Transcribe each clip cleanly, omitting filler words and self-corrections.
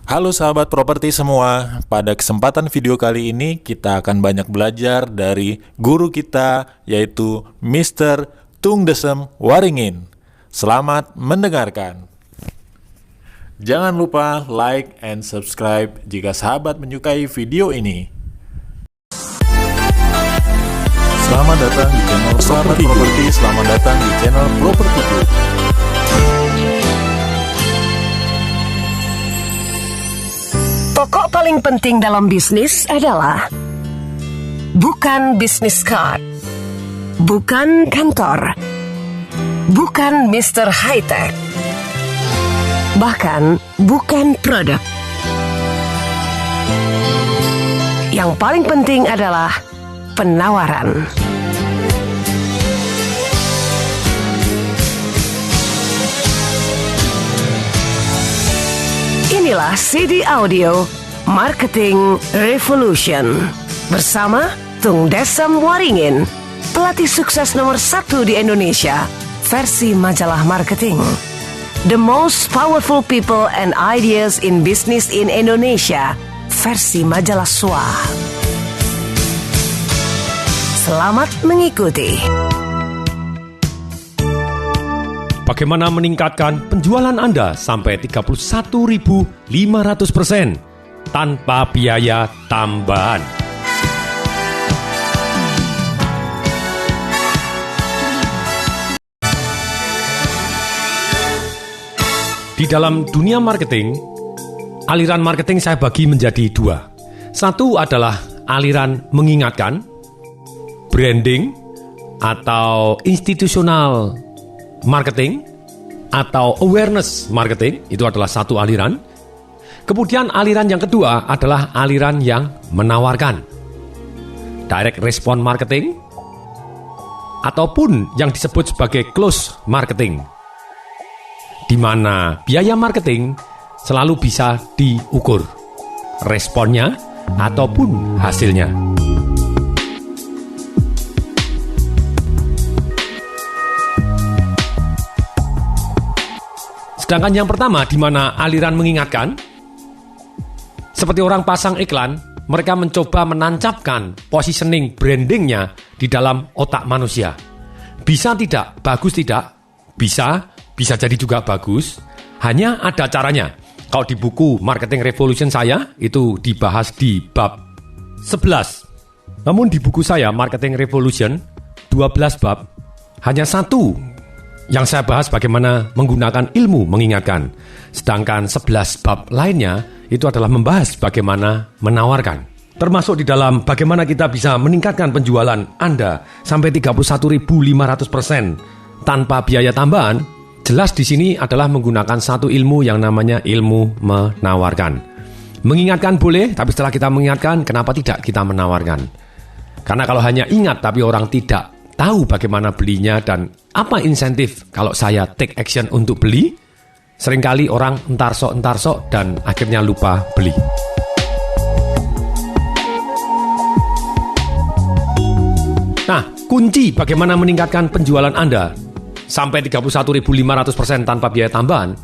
Halo sahabat properti semua, pada kesempatan video kali ini kita akan banyak belajar dari guru kita yaitu Mr. Tung Desem Waringin. Selamat mendengarkan. Jangan lupa like and subscribe jika sahabat menyukai video ini. Selamat datang di channel Properti. Selamat datang di channel Properti. Pokok paling penting dalam bisnis adalah bukan bisnis card, bukan kantor, bukan Mr. High Tech, bahkan bukan produk. Yang paling penting adalah penawaran. Inilah CD Audio Marketing Revolution bersama Tung Desem Waringin, pelatih sukses nomor 1 di Indonesia versi majalah marketing. The most powerful people and ideas in business in Indonesia versi majalah SWA. Selamat mengikuti. Bagaimana meningkatkan penjualan Anda sampai 31.500% tanpa biaya tambahan? Di dalam dunia marketing, aliran marketing saya bagi menjadi dua. Satu adalah aliran mengingatkan, branding, atau institusional marketing atau awareness marketing, itu adalah satu aliran. Kemudian aliran yang kedua adalah aliran yang menawarkan, direct response marketing ataupun yang disebut sebagai close marketing, di mana biaya marketing selalu bisa diukur, responnya ataupun hasilnya. Sedangkan yang pertama, di mana aliran mengingatkan, seperti orang pasang iklan, mereka mencoba menancapkan positioning brandingnya di dalam otak manusia. Bisa tidak? Bagus tidak? Bisa jadi juga bagus. Hanya ada caranya. Kalau di buku Marketing Revolution saya, itu dibahas di bab 11. Namun di buku saya, Marketing Revolution, 12 bab, hanya satu yang saya bahas bagaimana menggunakan ilmu mengingatkan. Sedangkan 11 bab lainnya itu adalah membahas bagaimana menawarkan. Termasuk di dalam bagaimana kita bisa meningkatkan penjualan Anda sampai 31.500% tanpa biaya tambahan. Jelas di sini adalah menggunakan satu ilmu yang namanya ilmu menawarkan. Mengingatkan boleh, tapi setelah kita mengingatkan, kenapa tidak kita menawarkan? Karena kalau hanya ingat tapi orang tidak tahu bagaimana belinya dan apa insentif kalau saya take action untuk beli, seringkali orang entar sok dan akhirnya lupa beli. Nah, kunci bagaimana meningkatkan penjualan Anda sampai 31.500% tanpa biaya tambahan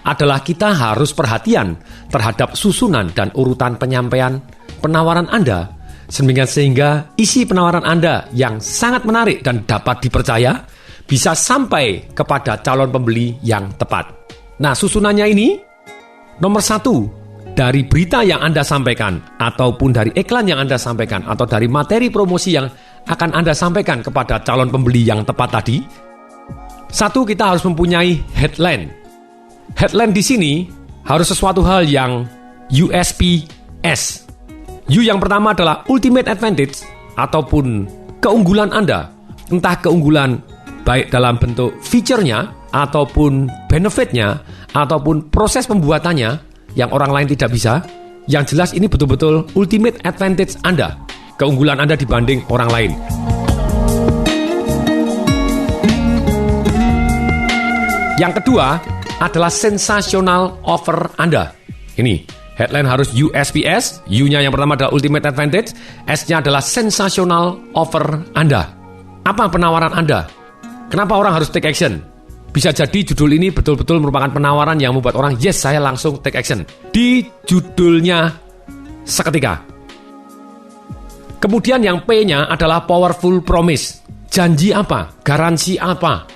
adalah kita harus perhatian terhadap susunan dan urutan penyampaian penawaran Anda, sehingga isi penawaran Anda yang sangat menarik dan dapat dipercaya bisa sampai kepada calon pembeli yang tepat. Nah, susunannya ini, nomor 1, dari berita yang Anda sampaikan, ataupun dari iklan yang Anda sampaikan, atau dari materi promosi yang akan Anda sampaikan kepada calon pembeli yang tepat tadi. 1, kita harus mempunyai headline. Headline di sini harus sesuatu hal yang USPS. U yang pertama adalah ultimate advantage ataupun keunggulan Anda. Entah keunggulan baik dalam bentuk feature-nya ataupun benefit-nya ataupun proses pembuatannya yang orang lain tidak bisa. Yang jelas ini betul-betul ultimate advantage Anda, keunggulan Anda dibanding orang lain. Yang kedua adalah sensational offer Anda. Ini headline harus USPS, U-nya yang pertama adalah ultimate advantage, S-nya adalah sensational offer Anda. Apa penawaran Anda? Kenapa orang harus take action? Bisa jadi judul ini betul-betul merupakan penawaran yang membuat orang, yes, saya langsung take action. Di judulnya seketika. Kemudian yang P-nya adalah powerful promise. Janji apa? Garansi apa?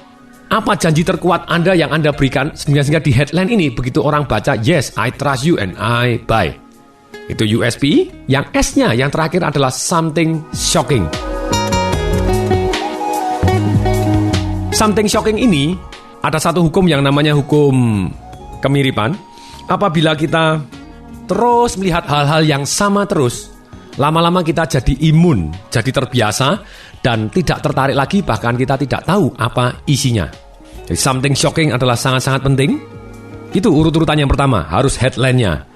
Apa janji terkuat Anda yang Anda berikan sehingga di headline ini begitu orang baca, yes, I trust you and I buy. Itu USP. Yang S-nya yang terakhir adalah something shocking. Something shocking ini ada satu hukum yang namanya hukum kemiripan. Apabila kita terus melihat hal-hal yang sama terus, lama-lama kita jadi imun, jadi terbiasa, dan tidak tertarik lagi, bahkan kita tidak tahu apa isinya. Jadi something shocking adalah sangat-sangat penting. Itu urut-urutan yang pertama, harus headline-nya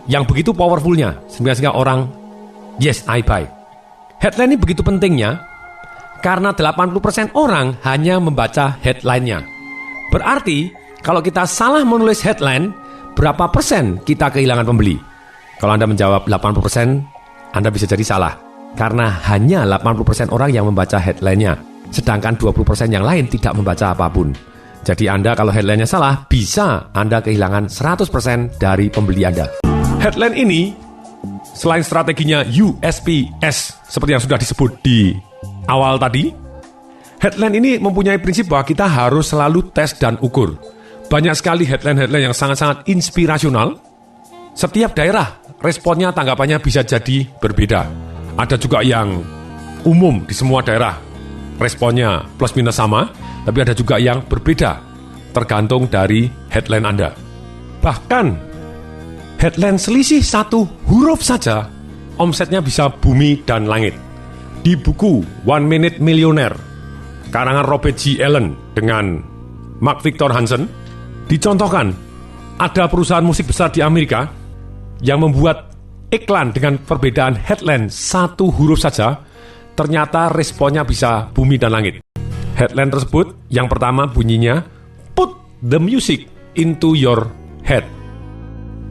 yang begitu powerful-nya, sehingga orang, yes, I buy. Headline ini begitu pentingnya, karena 80% orang hanya membaca headline-nya. Berarti, kalau kita salah menulis headline, berapa persen kita kehilangan pembeli? Kalau Anda menjawab 80%, Anda bisa jadi salah. Karena hanya 80% orang yang membaca headline-nya, sedangkan 20% yang lain tidak membaca apapun. Jadi Anda kalau headline-nya salah, bisa Anda kehilangan 100% dari pembeli Anda. Headline ini, selain strateginya USPS, seperti yang sudah disebut di awal tadi, headline ini mempunyai prinsip bahwa kita harus selalu tes dan ukur. Banyak sekali headline-headline yang sangat-sangat inspirasional. Setiap daerah, responnya, tanggapannya bisa jadi berbeda. Ada juga yang umum di semua daerah, responnya plus minus sama, tapi ada juga yang berbeda, tergantung dari headline Anda. Bahkan, headline selisih satu huruf saja, omsetnya bisa bumi dan langit. Di buku One Minute Millionaire, karangan Robert G. Allen dengan Mark Victor Hansen, dicontohkan ada perusahaan musik besar di Amerika yang membuat iklan dengan perbedaan headline satu huruf saja, ternyata responnya bisa bumi dan langit. Headline tersebut, yang pertama bunyinya, put the music into your head.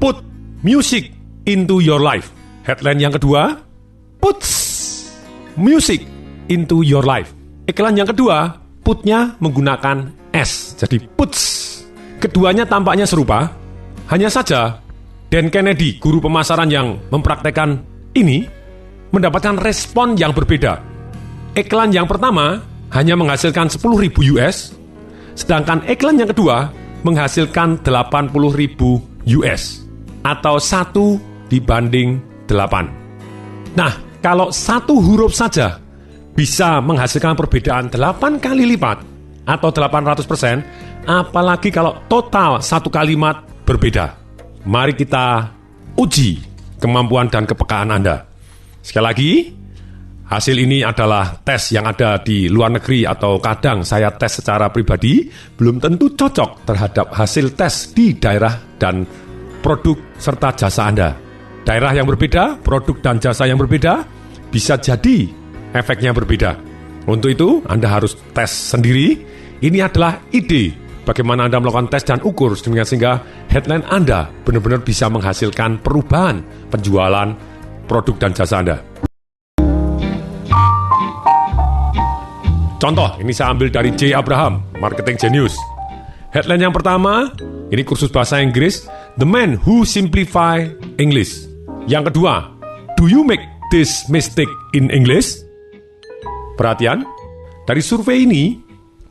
Put music into your life. Headline yang kedua, put music into your life. Iklan yang kedua, putnya menggunakan S, jadi puts. Keduanya tampaknya serupa, hanya saja Dan Kennedy, guru pemasaran yang mempraktekkan ini, mendapatkan respon yang berbeda. Iklan yang pertama hanya menghasilkan 10.000 US, sedangkan iklan yang kedua menghasilkan 80.000 US, atau 1 dibanding 8. Nah, kalau satu huruf saja bisa menghasilkan perbedaan 8 kali lipat, atau 800%, apalagi kalau total satu kalimat berbeda. Mari kita uji kemampuan dan kepekaan Anda. Sekali lagi, hasil ini adalah tes yang ada di luar negeri atau kadang saya tes secara pribadi, belum tentu cocok terhadap hasil tes di daerah dan produk serta jasa Anda. Daerah yang berbeda, produk dan jasa yang berbeda, bisa jadi efeknya berbeda. Untuk itu, Anda harus tes sendiri. Ini adalah ide bagaimana Anda melakukan tes dan ukur sehingga headline Anda benar-benar bisa menghasilkan perubahan penjualan produk dan jasa Anda. Contoh, ini saya ambil dari J. Abraham, Marketing Genius. Headline yang pertama, ini kursus bahasa Inggris, The Man Who Simplify English. Yang kedua, Do you make this mistake in English? Perhatian, dari survei ini,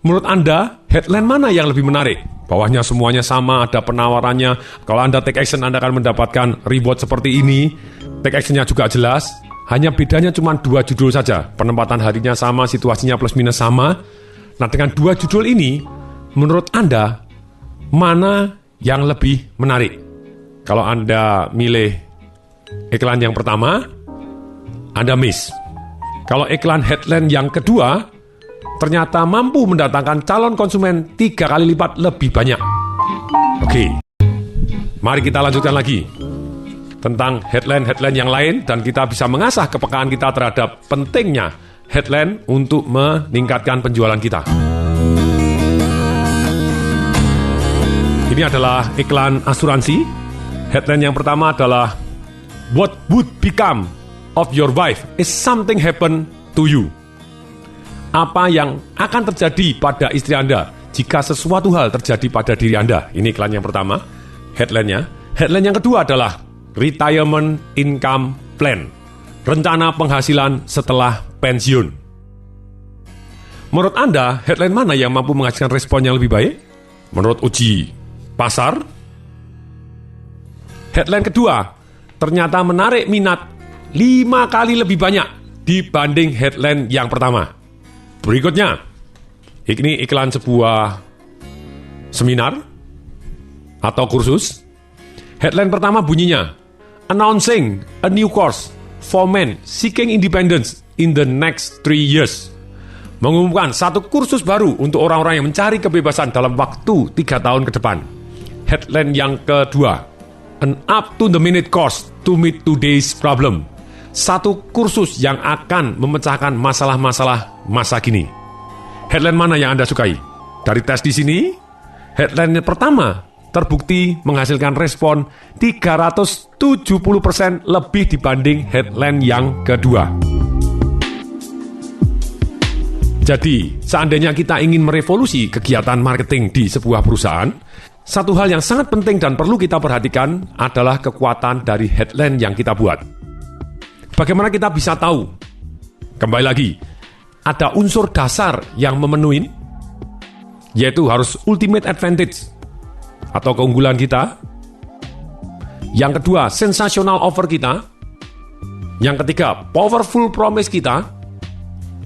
menurut Anda, headline mana yang lebih menarik? Bawahnya semuanya sama, ada penawarannya. Kalau Anda take action, Anda akan mendapatkan reward seperti ini. Take actionnya juga jelas. Hanya bedanya cuma 2 judul saja. Penempatan harinya sama, situasinya plus minus sama. Nah, dengan 2 judul ini, menurut Anda, mana yang lebih menarik? Kalau Anda milih iklan yang pertama, Anda miss. Kalau iklan headline yang kedua, ternyata mampu mendatangkan calon konsumen 3 kali lipat lebih banyak. Oke, mari kita lanjutkan lagi tentang headline-headline yang lain dan kita bisa mengasah kepekaan kita terhadap pentingnya headline untuk meningkatkan penjualan kita. Ini adalah iklan asuransi. Headline yang pertama adalah What would become of your wife if something happen to you? Apa yang akan terjadi pada istri Anda jika sesuatu hal terjadi pada diri Anda. Ini iklan yang pertama, headline-nya. Headline yang kedua adalah Retirement Income Plan, rencana penghasilan setelah pensiun. Menurut Anda, headline mana yang mampu menghasilkan respon yang lebih baik? Menurut uji pasar, headline kedua ternyata menarik minat 5 kali lebih banyak dibanding headline yang pertama. Berikutnya, ini iklan sebuah seminar atau kursus. Headline pertama bunyinya, Announcing a new course for men seeking independence in the next 3 years. Mengumumkan satu kursus baru untuk orang-orang yang mencari kebebasan dalam waktu 3 tahun ke depan. Headline yang kedua, An up-to-the-minute course to meet today's problem. Satu kursus yang akan memecahkan masalah-masalah masa kini. Headline mana yang Anda sukai? Dari tes di sini, headline pertama terbukti menghasilkan respon 370% lebih dibanding headline yang kedua. Jadi, seandainya kita ingin merevolusi kegiatan marketing di sebuah perusahaan, satu hal yang sangat penting dan perlu kita perhatikan adalah kekuatan dari headline yang kita buat. Bagaimana kita bisa tahu? Kembali lagi, ada unsur dasar yang memenuhi, yaitu harus ultimate advantage atau keunggulan kita. Yang kedua, sensational offer kita. Yang ketiga, powerful promise kita,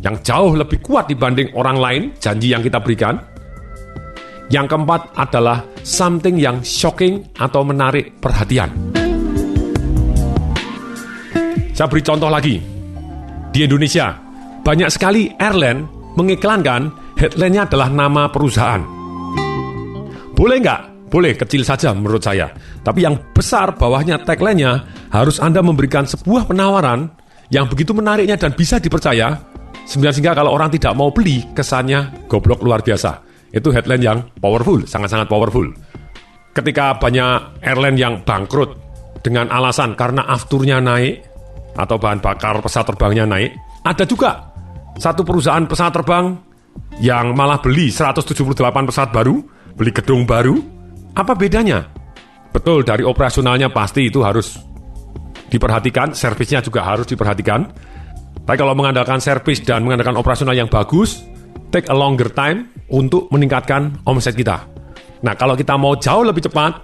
yang jauh lebih kuat dibanding orang lain, janji yang kita berikan. Yang keempat adalah something yang shocking atau menarik perhatian. Saya beri contoh lagi. Di Indonesia, banyak sekali airline mengiklankan headline-nya adalah nama perusahaan. Boleh nggak? Boleh, kecil saja menurut saya. Tapi yang besar bawahnya tagline-nya harus Anda memberikan sebuah penawaran yang begitu menariknya dan bisa dipercaya, sehingga kalau orang tidak mau beli, kesannya goblok luar biasa. Itu headline yang powerful, sangat-sangat powerful. Ketika banyak airline yang bangkrut dengan alasan karena afturnya naik atau bahan bakar pesawat terbangnya naik, ada juga satu perusahaan pesawat terbang yang malah beli 178 pesawat baru, beli gedung baru. Apa bedanya? Betul, dari operasionalnya pasti itu harus diperhatikan, servisnya juga harus diperhatikan. Tapi kalau mengandalkan servis dan mengandalkan operasional yang bagus, take a longer time untuk meningkatkan omset kita. Nah, kalau kita mau jauh lebih cepat,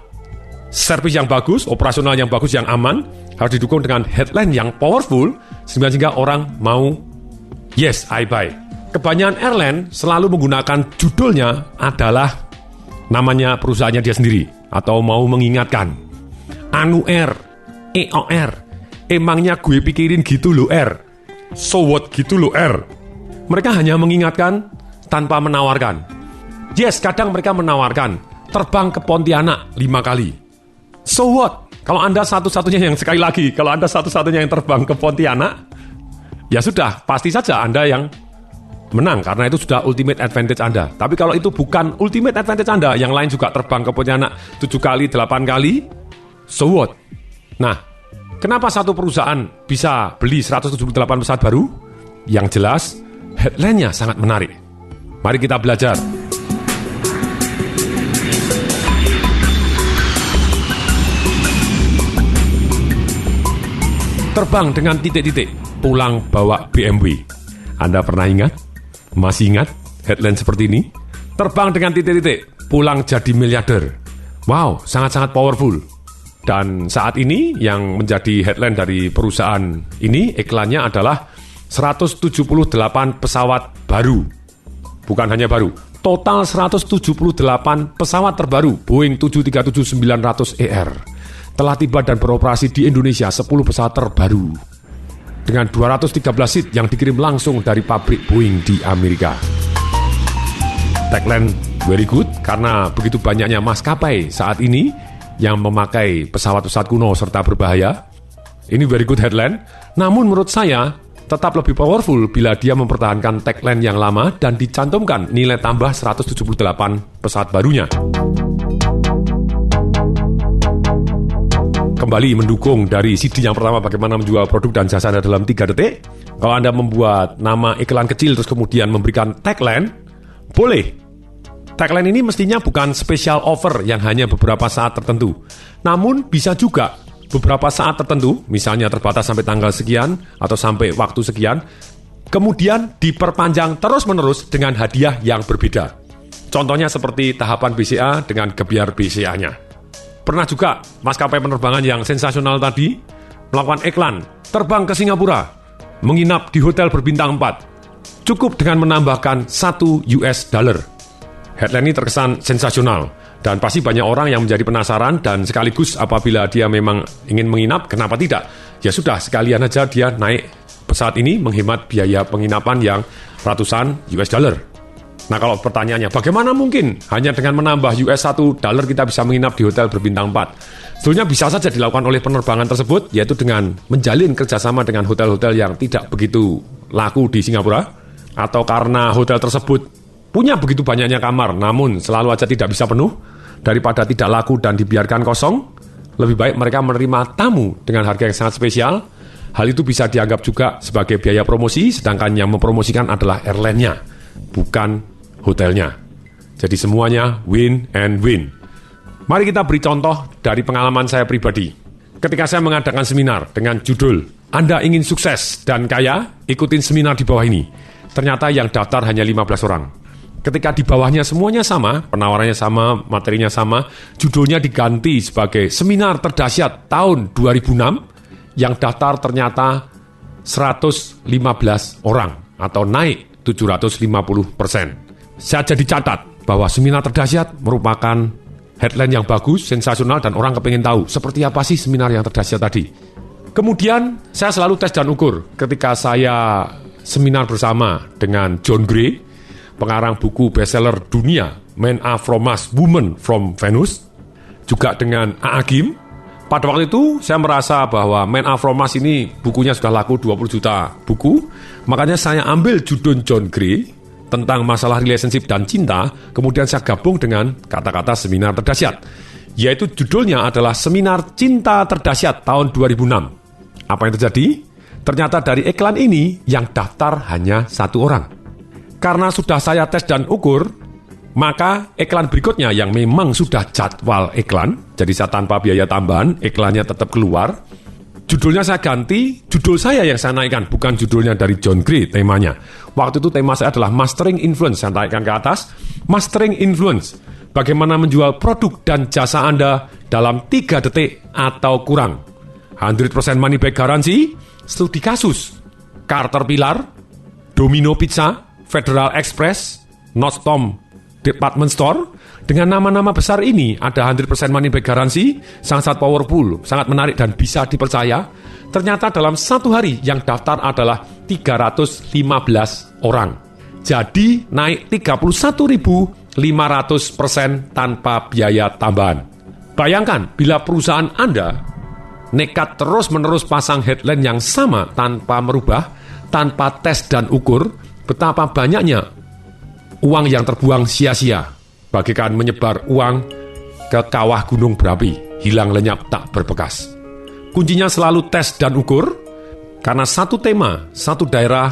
servis yang bagus, operasional yang bagus, yang aman, harus didukung dengan headline yang powerful, sehingga orang mau, yes, I buy. Kebanyakan airline selalu menggunakan judulnya adalah namanya perusahaannya dia sendiri, atau mau mengingatkan. Anu Air, EOR, emangnya gue pikirin gitu lo Air, so what gitu lo Air. Mereka hanya mengingatkan tanpa menawarkan. Yes, kadang mereka menawarkan terbang ke Pontianak 5 kali. So what? Kalau Anda satu-satunya yang sekali lagi, kalau Anda satu-satunya yang terbang ke Pontianak, ya sudah, pasti saja Anda yang menang karena itu sudah ultimate advantage Anda. Tapi kalau itu bukan ultimate advantage Anda, yang lain juga terbang ke Pontianak 7 kali, 8 kali, so what? Nah, kenapa satu perusahaan bisa beli 178 pesawat baru? Yang jelas, headline-nya sangat menarik. Mari kita belajar. Terbang dengan titik-titik, pulang bawa BMW. Anda pernah ingat? Masih ingat headline seperti ini? Terbang dengan titik-titik, pulang jadi miliarder. Wow, sangat-sangat powerful. Dan saat ini yang menjadi headline dari perusahaan ini, iklannya adalah 178 pesawat baru. Bukan hanya baru, total 178 pesawat terbaru Boeing 737-900ER telah tiba dan beroperasi di Indonesia, 10 pesawat terbaru. Dengan 213 seat yang dikirim langsung dari pabrik Boeing di Amerika. Tagline very good, karena begitu banyaknya maskapai saat ini yang memakai pesawat-pesawat kuno serta berbahaya. Ini very good headline, namun menurut saya tetap lebih powerful bila dia mempertahankan tagline yang lama dan dicantumkan nilai tambah 178 pesawat barunya. Kembali mendukung dari CD yang pertama, bagaimana menjual produk dan jasa Anda dalam 3 detik. Kalau Anda membuat nama iklan kecil terus kemudian memberikan tagline, boleh. Tagline ini mestinya bukan special offer yang hanya beberapa saat tertentu. Namun bisa juga beberapa saat tertentu, misalnya terbatas sampai tanggal sekian atau sampai waktu sekian, kemudian diperpanjang terus-menerus dengan hadiah yang berbeda. Contohnya seperti tahapan BCA dengan gebiar BCA-nya. Pernah juga maskapai penerbangan yang sensasional tadi melakukan iklan terbang ke Singapura, menginap di hotel berbintang 4, cukup dengan menambahkan $1. Headline ini terkesan sensasional dan pasti banyak orang yang menjadi penasaran dan sekaligus apabila dia memang ingin menginap, kenapa tidak? Ya sudah, sekalian aja dia naik pesawat ini menghemat biaya penginapan yang ratusan $. Nah kalau pertanyaannya, bagaimana mungkin hanya dengan menambah $1 kita bisa menginap di hotel berbintang 4? Sebetulnya bisa saja dilakukan oleh penerbangan tersebut, yaitu dengan menjalin kerjasama dengan hotel-hotel yang tidak begitu laku di Singapura, atau karena hotel tersebut punya begitu banyaknya kamar, namun selalu aja tidak bisa penuh, daripada tidak laku dan dibiarkan kosong, lebih baik mereka menerima tamu dengan harga yang sangat spesial. Hal itu bisa dianggap juga sebagai biaya promosi, sedangkan yang mempromosikan adalah airline-nya, bukan hotelnya. Jadi semuanya win and win. Mari kita beri contoh dari pengalaman saya pribadi. Ketika saya mengadakan seminar dengan judul Anda ingin sukses dan kaya, ikutin seminar di bawah ini. Ternyata yang daftar hanya 15 orang. Ketika di bawahnya semuanya sama, penawarannya sama, materinya sama, judulnya diganti sebagai seminar terdahsyat tahun 2006, yang daftar ternyata 115 orang atau naik 750%. Saya jadi catat bahwa seminar terdahsyat merupakan headline yang bagus, sensasional, dan orang kepingin tahu seperti apa sih seminar yang terdahsyat tadi. Kemudian saya selalu tes dan ukur ketika saya seminar bersama dengan John Gray, pengarang buku bestseller dunia Men Are From Mars, Women From Venus, juga dengan A.A. Kim. Pada waktu itu saya merasa bahwa Men Are From Mars ini bukunya sudah laku 20 juta buku, makanya saya ambil judul John Gray tentang masalah relationship dan cinta, kemudian saya gabung dengan kata-kata seminar terdahsyat, yaitu judulnya adalah Seminar Cinta Terdahsyat tahun 2006. Apa yang terjadi? Ternyata dari iklan ini yang daftar hanya 1 orang. Karena sudah saya tes dan ukur, maka iklan berikutnya yang memang sudah jadwal iklan, jadi saya tanpa biaya tambahan, iklannya tetap keluar, judulnya saya ganti, judul saya yang saya naikkan, bukan judulnya dari John Gray temanya. Waktu itu tema saya adalah Mastering Influence, saya naikkan ke atas, Mastering Influence, bagaimana menjual produk dan jasa Anda dalam 3 detik atau kurang. 100% money back garansi, studi kasus, Caterpillar, Domino Pizza, Federal Express, Nordstrom Department Store. Dengan nama-nama besar ini ada 100% money back garansi, sangat powerful, sangat menarik dan bisa dipercaya. Ternyata dalam 1 hari yang daftar adalah 315 orang. Jadi naik 31.500% tanpa biaya tambahan. Bayangkan bila perusahaan Anda nekat terus-menerus pasang headline yang sama tanpa merubah, tanpa tes dan ukur, betapa banyaknya uang yang terbuang sia-sia, bagaikan menyebar uang ke kawah gunung berapi, hilang lenyap tak berbekas. Kuncinya selalu tes dan ukur, karena satu tema, satu daerah,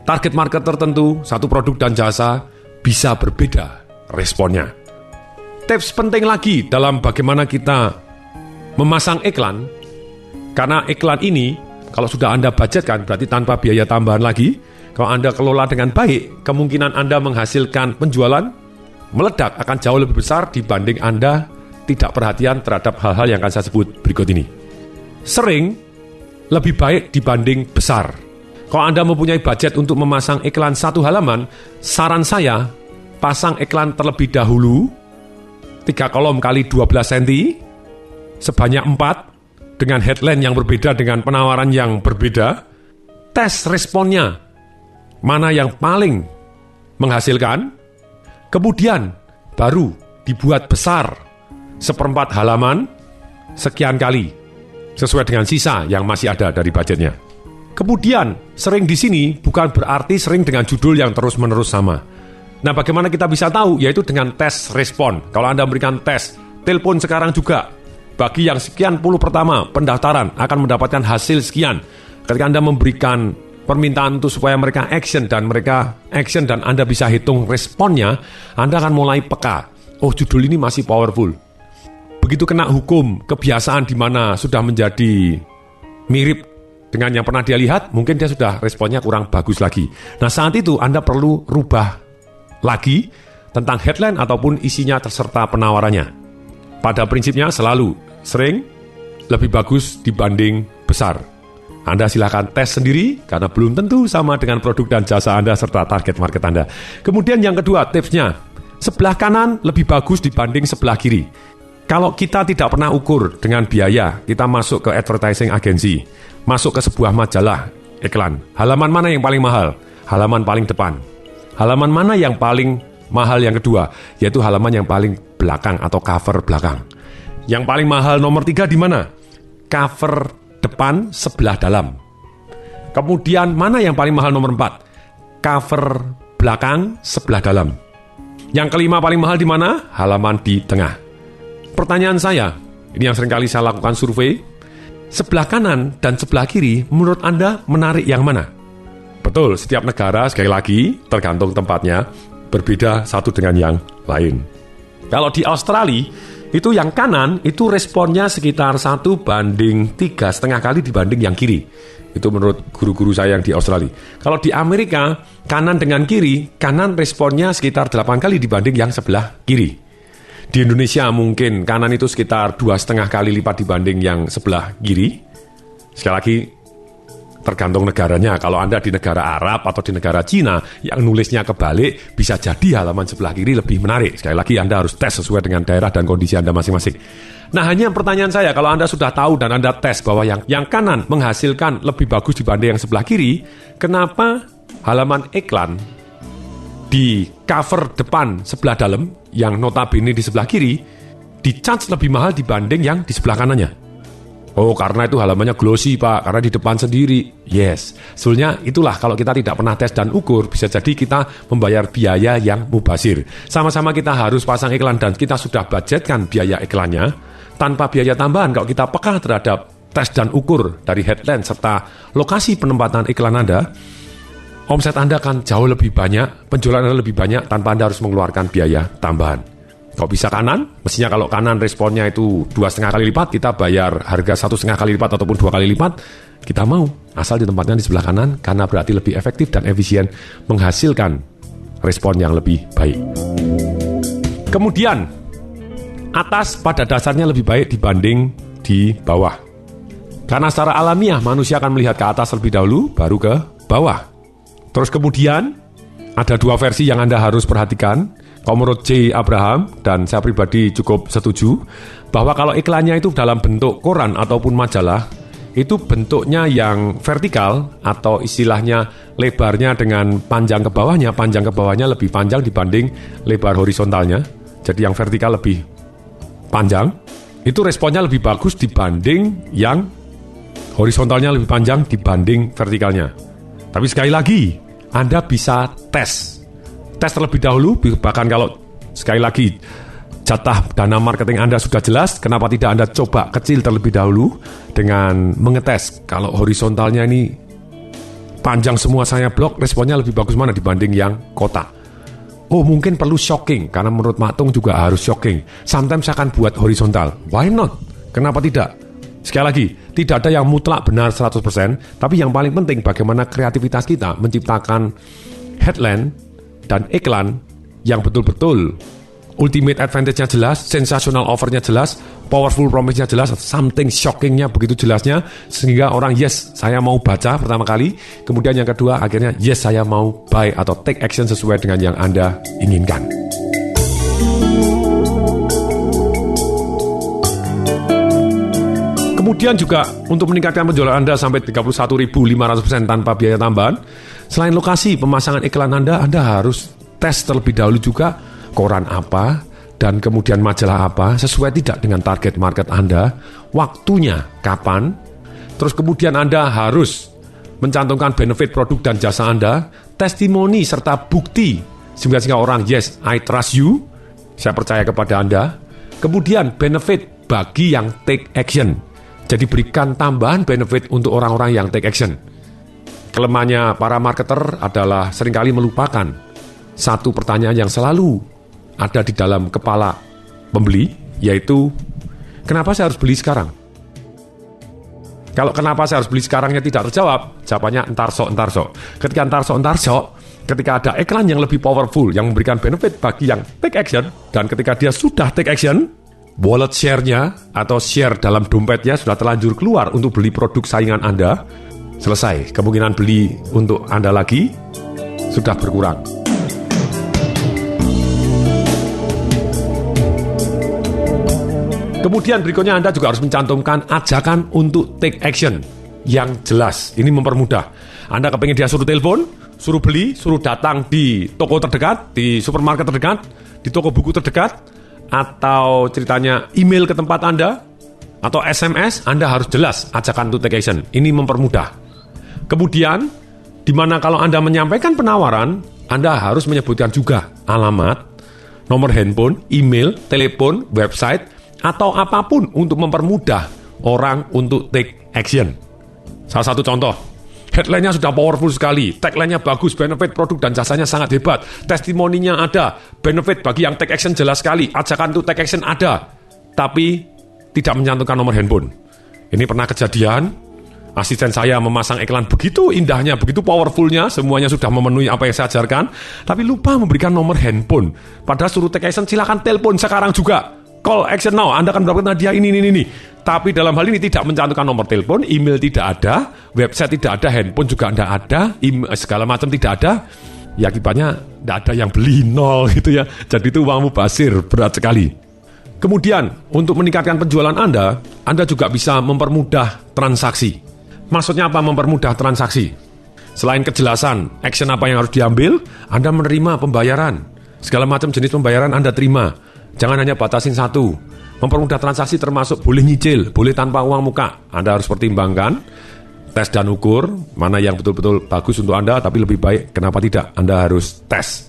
target market tertentu, satu produk dan jasa bisa berbeda responnya. Tips penting lagi dalam bagaimana kita memasang iklan, karena iklan ini kalau sudah Anda budgetkan berarti tanpa biaya tambahan lagi. Kalau Anda kelola dengan baik, kemungkinan Anda menghasilkan penjualan meledak akan jauh lebih besar dibanding Anda tidak perhatian terhadap hal-hal yang akan saya sebut berikut ini. Sering lebih baik dibanding besar. Kalau Anda mempunyai budget untuk memasang iklan 1 halaman, saran saya pasang iklan terlebih dahulu 3 kolom kali 12 cm sebanyak 4 dengan headline yang berbeda, dengan penawaran yang berbeda. Tes responnya, mana yang paling menghasilkan, kemudian baru dibuat besar 1/4 halaman sekian kali, sesuai dengan sisa yang masih ada dari budgetnya. Kemudian sering di sini bukan berarti sering dengan judul yang terus-menerus sama. Nah, bagaimana kita bisa tahu? Yaitu dengan tes respon. Kalau Anda memberikan tes, telepon sekarang juga. Bagi yang sekian puluh pertama pendaftaran akan mendapatkan hasil sekian. Ketika Anda memberikan permintaan untuk supaya mereka action dan Anda bisa hitung responnya, Anda akan mulai peka. Oh, judul ini masih powerful. Begitu kena hukum, kebiasaan di mana sudah menjadi mirip dengan yang pernah dia lihat, mungkin dia sudah responnya kurang bagus lagi. Nah, saat itu Anda perlu rubah lagi tentang headline ataupun isinya serta penawarannya. Pada prinsipnya selalu, sering, lebih bagus dibanding besar. Anda silakan tes sendiri karena belum tentu sama dengan produk dan jasa Anda serta target market Anda. Kemudian yang kedua tipsnya, sebelah kanan lebih bagus dibanding sebelah kiri. Kalau kita tidak pernah ukur dengan biaya, kita masuk ke advertising agency, masuk ke sebuah majalah iklan. Halaman mana yang paling mahal? Halaman paling depan. Halaman mana yang paling mahal yang kedua? Yaitu halaman yang paling belakang atau cover belakang. Yang paling mahal nomor 3 di mana? Cover depan sebelah dalam. Kemudian mana yang paling mahal nomor 4? Cover belakang sebelah dalam. Yang kelima paling mahal di mana? Halaman di tengah. Pertanyaan saya, ini yang seringkali saya lakukan survei, sebelah kanan dan sebelah kiri menurut Anda menarik yang mana? Betul, setiap negara sekali lagi tergantung tempatnya berbeda satu dengan yang lain. Kalau di Australia, itu yang kanan itu responnya sekitar 1:3,5 kali dibanding yang kiri. Itu menurut guru-guru saya yang di Australia. Kalau di Amerika, kanan dengan kiri, kanan responnya sekitar 8 kali dibanding yang sebelah kiri. Di Indonesia mungkin kanan itu sekitar 2,5 kali lipat dibanding yang sebelah kiri. Sekali lagi, tergantung negaranya. Kalau Anda di negara Arab atau di negara Cina yang nulisnya kebalik, bisa jadi halaman sebelah kiri lebih menarik. Sekali lagi Anda harus tes sesuai dengan daerah dan kondisi Anda masing-masing. Nah, hanya pertanyaan saya, kalau Anda sudah tahu dan Anda tes bahwa yang kanan menghasilkan lebih bagus dibanding yang sebelah kiri, kenapa halaman iklan di cover depan sebelah dalam, yang notabene di sebelah kiri, di-charge lebih mahal dibanding yang di sebelah kanannya? Oh, karena itu halamannya glossy, Pak. Karena di depan sendiri. Yes. Sebetulnya itulah kalau kita tidak pernah tes dan ukur, bisa jadi kita membayar biaya yang mubazir. Sama-sama kita harus pasang iklan dan kita sudah budgetkan biaya iklannya. Tanpa biaya tambahan, kalau kita peka terhadap tes dan ukur dari headline serta lokasi penempatan iklan Anda, omset Anda akan jauh lebih banyak, penjualan Anda lebih banyak tanpa Anda harus mengeluarkan biaya tambahan. Kalau bisa kanan, mestinya kalau kanan responnya itu 2,5 kali lipat, kita bayar harga 1,5 kali lipat ataupun 2 kali lipat, kita mau. Asal ditempatkan di sebelah kanan, karena berarti lebih efektif dan efisien menghasilkan respon yang lebih baik. Kemudian, atas pada dasarnya lebih baik dibanding di bawah. Karena secara alamiah, manusia akan melihat ke atas lebih dahulu, baru ke bawah. Terus kemudian, ada 2 versi yang Anda harus perhatikan. Kalau menurut J. Abraham, dan saya pribadi cukup setuju, bahwa kalau iklannya itu dalam bentuk koran ataupun majalah, itu bentuknya yang vertikal atau istilahnya lebarnya dengan panjang ke bawahnya lebih panjang dibanding lebar horizontalnya. Jadi yang vertikal lebih panjang, itu responnya lebih bagus dibanding yang horizontalnya lebih panjang dibanding vertikalnya. Tapi sekali lagi, Anda bisa tes terlebih dahulu, bahkan kalau sekali lagi jatah dana marketing Anda sudah jelas, kenapa tidak Anda coba kecil terlebih dahulu dengan mengetes kalau horizontalnya ini panjang semua saya blok, responnya lebih bagus mana dibanding yang kotak. Oh, mungkin perlu shocking, karena menurut Matung juga harus shocking. Sometimes saya akan buat horizontal. Why not? Kenapa tidak? Sekali lagi, tidak ada yang mutlak benar 100%, tapi yang paling penting bagaimana kreativitas kita menciptakan headline dan iklan yang betul-betul ultimate advantage-nya jelas, sensational offer-nya jelas, powerful promise-nya jelas, something shocking-nya begitu jelasnya, sehingga orang yes, saya mau baca pertama kali, kemudian yang kedua akhirnya yes, saya mau buy atau take action sesuai dengan yang Anda inginkan. Kemudian juga untuk meningkatkan penjualan Anda sampai 31.500% tanpa biaya tambahan, selain lokasi pemasangan iklan Anda harus tes terlebih dahulu juga koran apa dan kemudian majalah apa, sesuai tidak dengan target market Anda, waktunya kapan, terus kemudian Anda harus mencantumkan benefit produk dan jasa Anda, testimoni serta bukti, sehingga orang yes, I trust you, saya percaya kepada Anda, kemudian benefit bagi yang take action. Jadi berikan tambahan benefit untuk orang-orang yang take action. Kelemahannya para marketer adalah seringkali melupakan satu pertanyaan yang selalu ada di dalam kepala pembeli, yaitu kenapa saya harus beli sekarang? Kalau kenapa saya harus beli sekarangnya tidak terjawab, jawabannya entar sok. Ketika entar sok, ketika ada iklan yang lebih powerful, yang memberikan benefit bagi yang take action, dan ketika dia sudah take action, wallet share-nya atau share dalam dompetnya sudah terlanjur keluar untuk beli produk saingan Anda, selesai. Kemungkinan beli untuk Anda lagi sudah berkurang. Kemudian berikutnya Anda juga harus mencantumkan ajakan untuk take action yang jelas. Ini mempermudah. Anda kepengen dia suruh telepon, suruh beli, suruh datang di toko terdekat, di supermarket terdekat, di toko buku terdekat, atau ceritanya email ke tempat Anda, atau SMS, Anda harus jelas ajakan untuk take action. Ini mempermudah. Kemudian, di mana kalau Anda menyampaikan penawaran, Anda harus menyebutkan juga alamat, nomor handphone, email, telepon, website, atau apapun untuk mempermudah orang untuk take action. Salah satu contoh, headline-nya sudah powerful sekali, tagline-nya bagus, benefit produk dan jasanya sangat hebat, testimoninya ada, benefit bagi yang take action jelas sekali, ajakan untuk take action ada, tapi tidak mencantumkan nomor handphone. Ini pernah kejadian, asisten saya memasang iklan begitu indahnya, begitu powerfulnya, semuanya sudah memenuhi apa yang saya ajarkan, tapi lupa memberikan nomor handphone. Padahal suruh take action, silakan telepon sekarang juga. Call action now, Anda akan mendapatkan hadiah ini. Tapi dalam hal ini tidak mencantumkan nomor telepon, email tidak ada, website tidak ada, handphone juga tidak ada, segala macam tidak ada. Ya akibatnya tidak ada yang beli, nol gitu ya. Jadi itu uang mubazir, berat sekali. Kemudian untuk meningkatkan penjualan Anda juga bisa mempermudah transaksi. Maksudnya apa mempermudah transaksi? Selain kejelasan, action apa yang harus diambil, Anda menerima pembayaran. Segala macam jenis pembayaran Anda terima. Jangan hanya batasin satu. Mempermudah transaksi termasuk boleh nyicil, boleh tanpa uang muka. Anda harus pertimbangkan, tes dan ukur, mana yang betul-betul bagus untuk Anda, tapi lebih baik, kenapa tidak? Anda harus tes.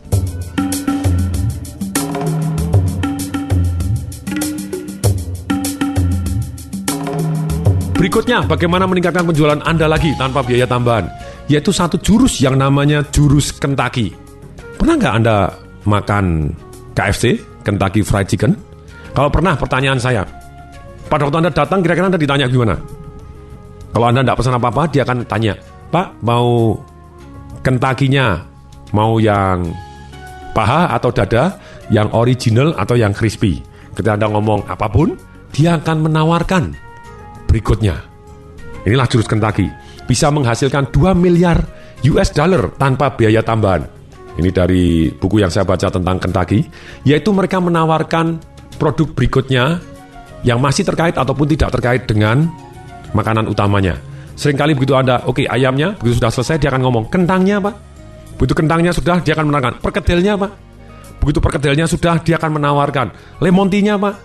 Berikutnya, bagaimana meningkatkan penjualan Anda lagi tanpa biaya tambahan? Yaitu satu jurus yang namanya jurus Kentucky. Pernah nggak Anda makan KFC? Kentucky Fried Chicken? Kalau pernah, pertanyaan saya, pada waktu Anda datang, kira-kira Anda ditanya gimana? Kalau Anda tidak pesan apa-apa, dia akan tanya, Pak, mau Kentucky-nya, mau yang paha atau dada, yang original atau yang crispy? Ketika Anda ngomong apapun, dia akan menawarkan berikutnya. Inilah jurus Kentucky. Bisa menghasilkan 2 miliar US dollar tanpa biaya tambahan. Ini dari buku yang saya baca tentang Kentucky, yaitu mereka menawarkan produk berikutnya yang masih terkait ataupun tidak terkait dengan makanan utamanya. Seringkali begitu Anda, oke, ayamnya, begitu sudah selesai, dia akan ngomong, kentangnya Pak. Begitu kentangnya sudah, dia akan menawarkan, perkedelnya Pak. Begitu perkedelnya sudah, dia akan menawarkan, lemon tea-nya Pak,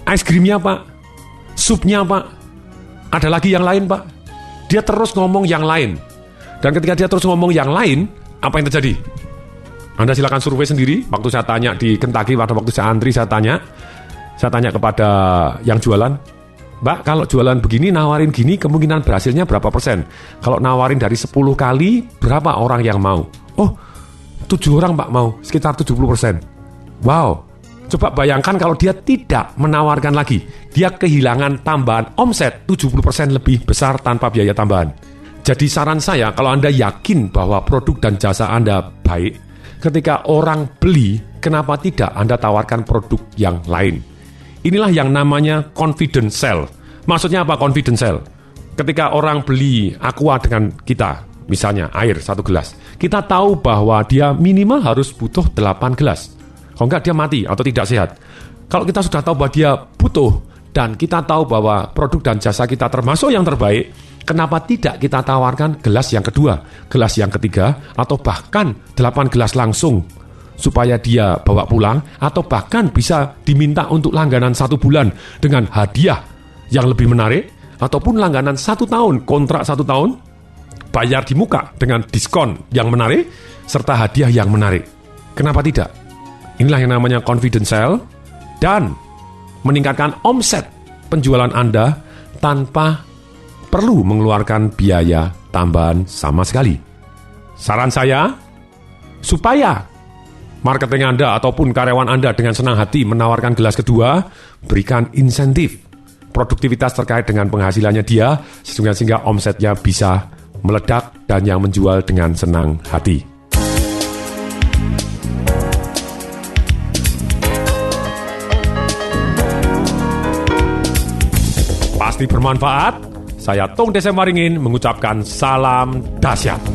ice cream-nya Pak, supnya Pak, ada lagi yang lain Pak. Dia terus ngomong yang lain. Dan ketika dia terus ngomong yang lain, apa yang terjadi? Anda silakan survei sendiri. Waktu saya tanya di Kentucky, pada waktu saya antri, saya tanya kepada yang jualan, Mbak, kalau jualan begini, nawarin gini, kemungkinan berhasilnya berapa persen? Kalau nawarin dari 10 kali, berapa orang yang mau? Oh, 7 orang Pak mau, sekitar 70%. Wow, coba bayangkan kalau dia tidak menawarkan lagi, dia kehilangan tambahan omset 70% lebih besar tanpa biaya tambahan. Jadi saran saya, kalau Anda yakin bahwa produk dan jasa Anda baik, ketika orang beli, kenapa tidak Anda tawarkan produk yang lain? Inilah yang namanya confidence sell. Maksudnya apa confidence sell? Ketika orang beli aqua dengan kita, misalnya air 1 gelas, kita tahu bahwa dia minimal harus butuh 8 gelas. Kalau enggak dia mati atau tidak sehat. Kalau kita sudah tahu bahwa dia butuh, dan kita tahu bahwa produk dan jasa kita termasuk yang terbaik, kenapa tidak kita tawarkan gelas yang kedua, gelas yang ketiga, atau bahkan 8 gelas langsung, supaya dia bawa pulang, atau bahkan bisa diminta untuk langganan 1 bulan dengan hadiah yang lebih menarik, ataupun langganan 1 tahun, kontrak 1 tahun, bayar di muka dengan diskon yang menarik, serta hadiah yang menarik. Kenapa tidak? Inilah yang namanya confidence sale, dan meningkatkan omset penjualan Anda tanpa perlu mengeluarkan biaya tambahan sama sekali. Saran saya, supaya marketing Anda ataupun karyawan Anda dengan senang hati menawarkan gelas kedua, berikan insentif produktivitas terkait dengan penghasilannya dia, sehingga omsetnya bisa meledak dan yang menjual dengan senang hati. Pasti bermanfaat. Saya Tung Desem Waringin mengucapkan salam dahsyat.